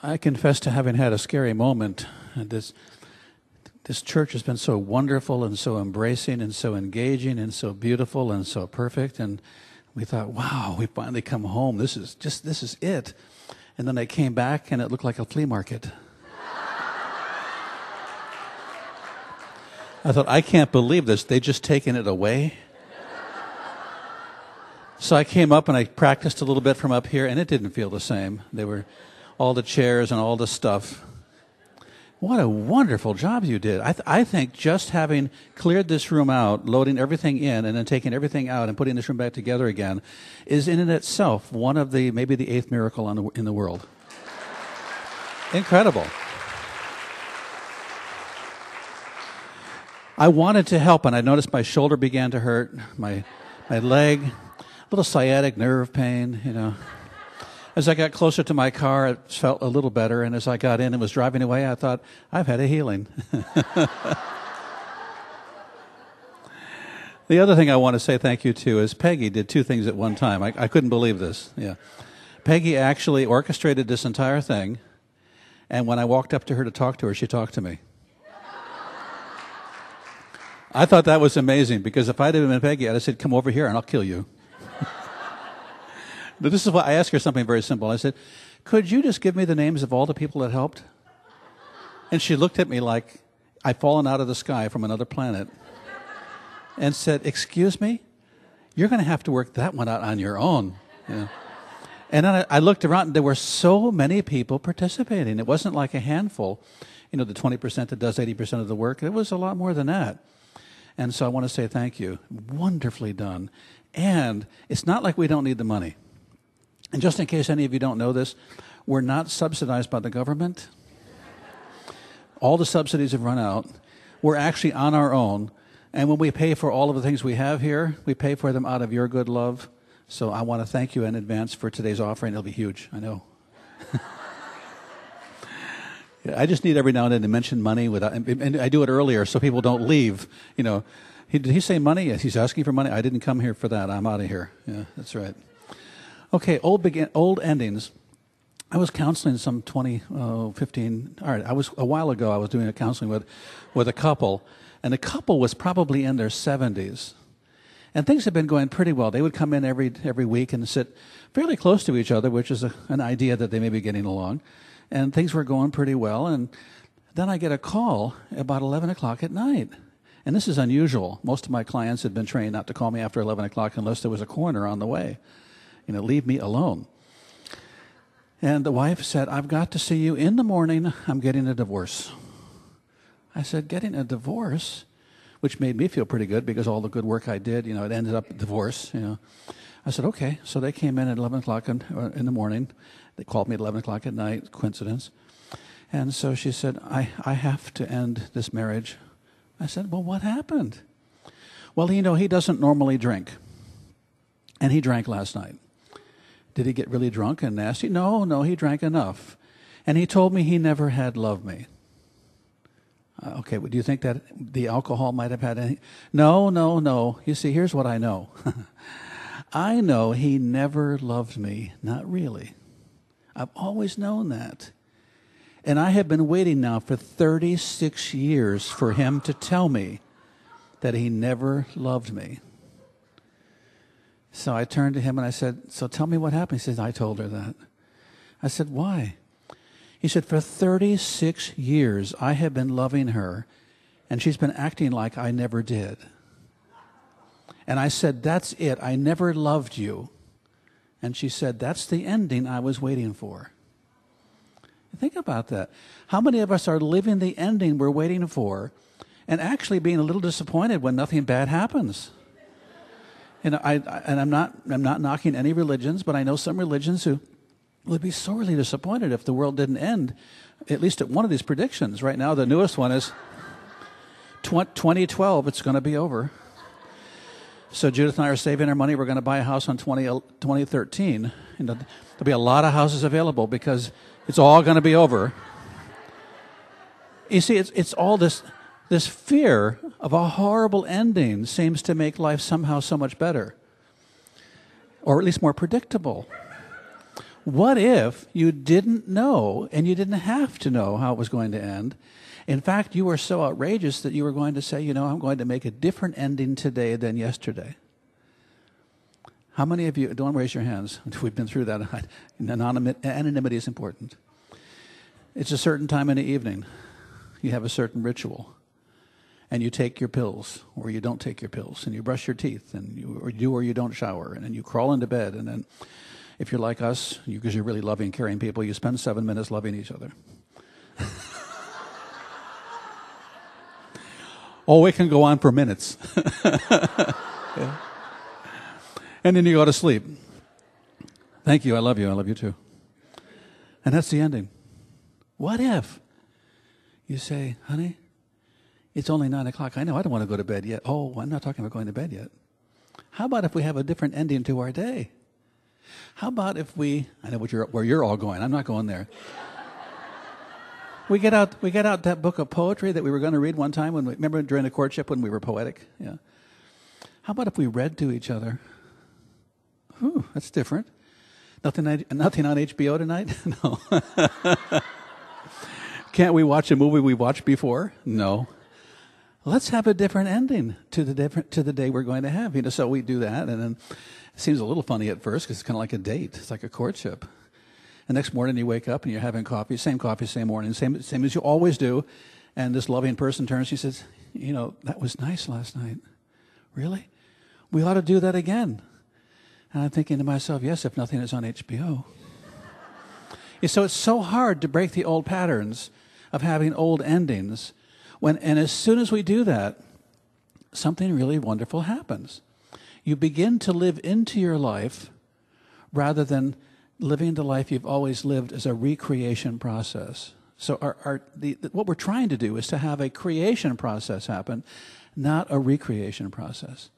I confess to having had a scary moment. This church has been so wonderful and so embracing and so engaging and so beautiful and so perfect. And we thought, wow, we finally come home. This is it. And then I came back and it looked like a flea market. I thought, I can't believe this. They just taken it away. So I came up and I practiced a little bit from up here, and it didn't feel the same. They were all the chairs and all the stuff. What a wonderful job you did. I think just having cleared this room out, loading everything in, and then taking everything out and putting this room back together again is in and itself one of maybe the eighth miracle in the world. Incredible. I wanted to help, and I noticed my shoulder began to hurt, my leg, a little sciatic nerve pain, you know. As I got closer to my car, it felt a little better, and as I got in and was driving away, I thought, I've had a healing. The other thing I want to say thank you to is Peggy did two things at one time. I couldn't believe this. Yeah, Peggy actually orchestrated this entire thing, and when I walked up to her to talk to her, she talked to me. I thought that was amazing, because if I'd have been Peggy, I'd have said, come over here and I'll kill you. But this is why I asked her something very simple. I said, could you just give me the names of all the people that helped? And she looked at me like I'd fallen out of the sky from another planet and said, excuse me? You're going to have to work that one out on your own. Yeah. And then I looked around, and there were so many people participating. It wasn't like a handful, you know, the 20% that does 80% of the work. It was a lot more than that. And so I want to say thank you. Wonderfully done. And it's not like we don't need the money. And just in case any of you don't know this, we're not subsidized by the government. All the subsidies have run out. We're actually on our own. And when we pay for all of the things we have here, we pay for them out of your good love. So I want to thank you in advance for today's offering. It'll be huge, I know. I just need every now and then to mention money, and I do it earlier so people don't leave. You know, did he say money? Yes, he's asking for money. I didn't come here for that. I'm out of here. Yeah, that's right. Okay, old endings. I was counseling some 15. All right, a while ago. I was doing a counseling with a couple, and the couple was probably in their 70s, and things had been going pretty well. They would come in every week and sit fairly close to each other, which is an idea that they may be getting along. And things were going pretty well, and then I get a call about 11 o'clock at night. And this is unusual. Most of my clients had been trained not to call me after 11 o'clock unless there was a coroner on the way. You know, leave me alone. And the wife said, I've got to see you in the morning. I'm getting a divorce. I said, getting a divorce? Which made me feel pretty good, because all the good work I did, you know, it ended up divorce, you know. I said, okay. So they came in at 11 o'clock in the morning. They called me at 11 o'clock at night, coincidence. And so she said, I have to end this marriage. I said, well, what happened? Well, you know, he doesn't normally drink. And he drank last night. Did he get really drunk and nasty? No, he drank enough. And he told me he never had loved me. Okay, well, do you think that the alcohol might have had any? No. You see, here's what I know. I know he never loved me, not really. I've always known that. And I have been waiting now for 36 years for him to tell me that he never loved me. So I turned to him and I said, so tell me what happened. He said, I told her that. I said, why? He said, for 36 years I have been loving her, and she's been acting like I never did. And I said, that's it. I never loved you. And she said, that's the ending I was waiting for. Think about that. How many of us are living the ending we're waiting for and actually being a little disappointed when nothing bad happens? You know, I'm not knocking any religions, but I know some religions who would be sorely disappointed if the world didn't end, at least at one of these predictions. Right now, the newest one is 2012, it's going to be over. So Judith and I are saving our money. We're going to buy a house on 2013. You know, there'll be a lot of houses available because it's all going to be over. You see, it's all this fear of a horrible ending seems to make life somehow so much better, or at least more predictable. What if you didn't know, and you didn't have to know how it was going to end? In fact, you were so outrageous that you were going to say, I'm going to make a different ending today than yesterday. How many of you, don't raise your hands, we've been through that. Anonymity is important. It's a certain time in the evening. You have a certain ritual. And you take your pills, or you don't take your pills, and you brush your teeth, and you don't shower, and then you crawl into bed, and then if you're like us, because you're really loving, caring people, you spend 7 minutes loving each other. Oh, it can go on for minutes. Yeah. And then you go to sleep. Thank you, I love you too. And that's the ending. What if you say, honey, it's only 9 o'clock. I know I don't want to go to bed yet. Oh, I'm not talking about going to bed yet. How about if we have a different ending to our day? How about if I know where you're all going. I'm not going there. We get out that book of poetry that we were going to read one time remember during the courtship when we were poetic? Yeah. How about if we read to each other? Ooh, that's different. Nothing on HBO tonight? No. Can't we watch a movie we watched before? No. Let's have a different ending to the day we're going to have. So we do that, and then it seems a little funny at first because it's kind of like a date. It's like a courtship. The next morning you wake up and you're having coffee, same morning, same as you always do. And this loving person turns, she says, that was nice last night. Really? We ought to do that again. And I'm thinking to myself, yes, if nothing is on HBO. So it's so hard to break the old patterns of having old endings. And as soon as we do that, something really wonderful happens. You begin to live into your life rather than living the life you've always lived as a recreation process. So what we're trying to do is to have a creation process happen, not a recreation process.